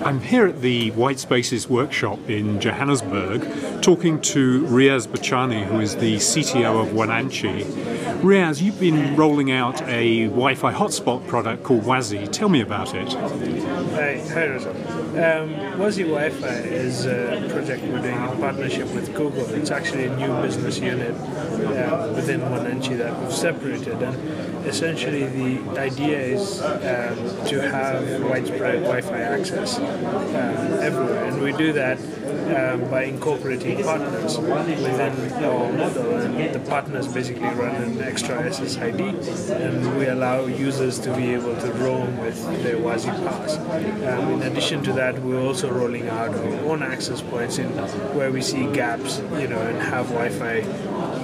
I'm here at the White Spaces workshop in Johannesburg talking to Riyaz Bachani, who is the CTO of Wananchi. Riyaz, you've been rolling out a Wi-Fi hotspot product called Wazi. Tell me about it. Hi Rosa. Wazi Wi-Fi is a project we're doing in partnership with Google. It's actually a new business unit within Wananchi that we've separated, and essentially the idea is to have widespread Wi-Fi access everywhere, and we do that by incorporating partners within our model, and the partners basically run an extra SSID, and we allow users to be able to roam with their Wazi pass. In addition to that, we're also rolling out our own access points in where we see gaps, and have Wi-Fi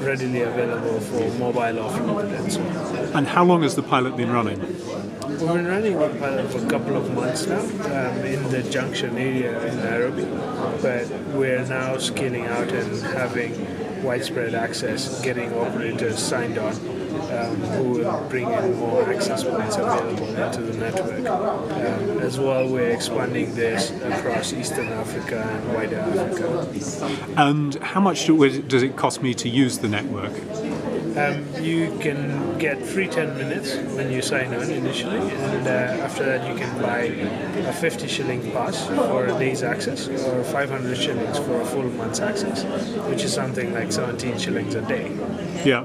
readily available for mobile offload and so on. And how long has the pilot been running? We've been running the pilot for a couple of months now in the Junction area in Nairobi, but we're now scaling out and having widespread access, getting operators signed on who will bring in more access points available into the network. As well, we're expanding this across Eastern Africa and wider Africa. And how much does it cost me to use the network? You can get free 10 minutes when you sign on initially, and after that you can buy a 50 shilling pass for a day's access or 500 shillings for a full month's access, which is something like 17 shillings a day. Yeah.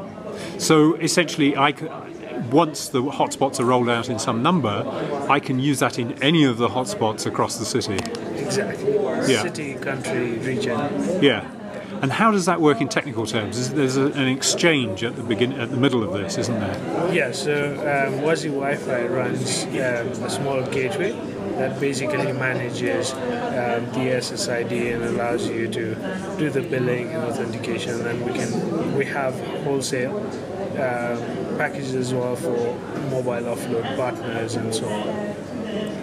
So essentially, once the hotspots are rolled out in some number, I can use that in any of the hotspots across the city. Exactly. Yeah. City, country, region. Yeah. And how does that work in technical terms? There's an exchange at the middle of this, isn't there? Yeah. So Wazi Wi-Fi runs a small gateway that basically manages the SSID and allows you to do the billing and authentication. And we have wholesale packages as well for mobile offload partners and so on.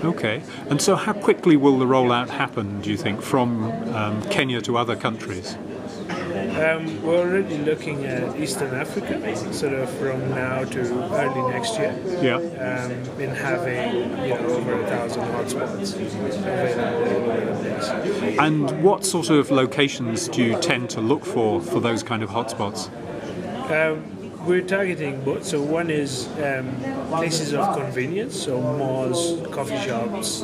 Okay. And so how quickly will the rollout happen, do you think, from Kenya to other countries? We're already looking at Eastern Africa, sort of from now to early next year. Yeah. In having over 1,000 hotspots available all over the place. And what sort of locations do you tend to look for those kind of hotspots? We're targeting both. So one is places of convenience, so malls, coffee shops,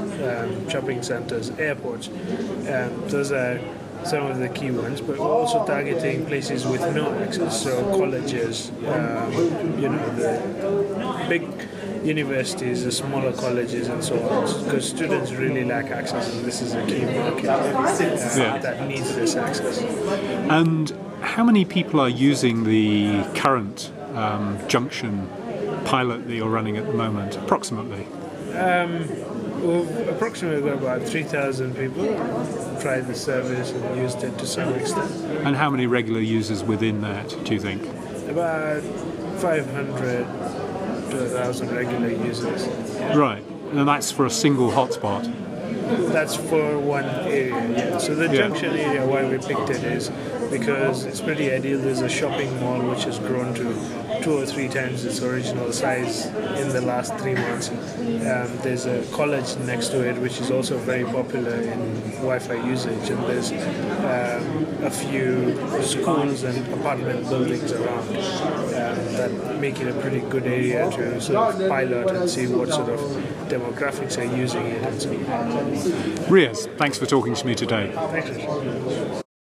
shopping centers, airports. Those are some of the key ones, but we're also targeting places with no access, so colleges, the big universities, the smaller colleges and so on, because students really lack access, and this is a key market that needs this access. And how many people are using the current Junction pilot that you're running at the moment, approximately? We've approximately got about 3,000 people tried the service and used it to some extent. And how many regular users within that, do you think? About 500 to 1,000 regular users. Right, and that's for a single hotspot? That's for one area, yeah. So the Junction area, why we picked it is because it's pretty ideal. There's a shopping mall which has grown to 2 or 3 times its original size in the last 3 months. There's a college next to it which is also very popular in Wi-Fi usage, and there's a few schools and apartment buildings around that make it a pretty good area to sort of pilot and see what sort of demographics are using it and so on. Riyaz, thanks for talking to me today. Thanks.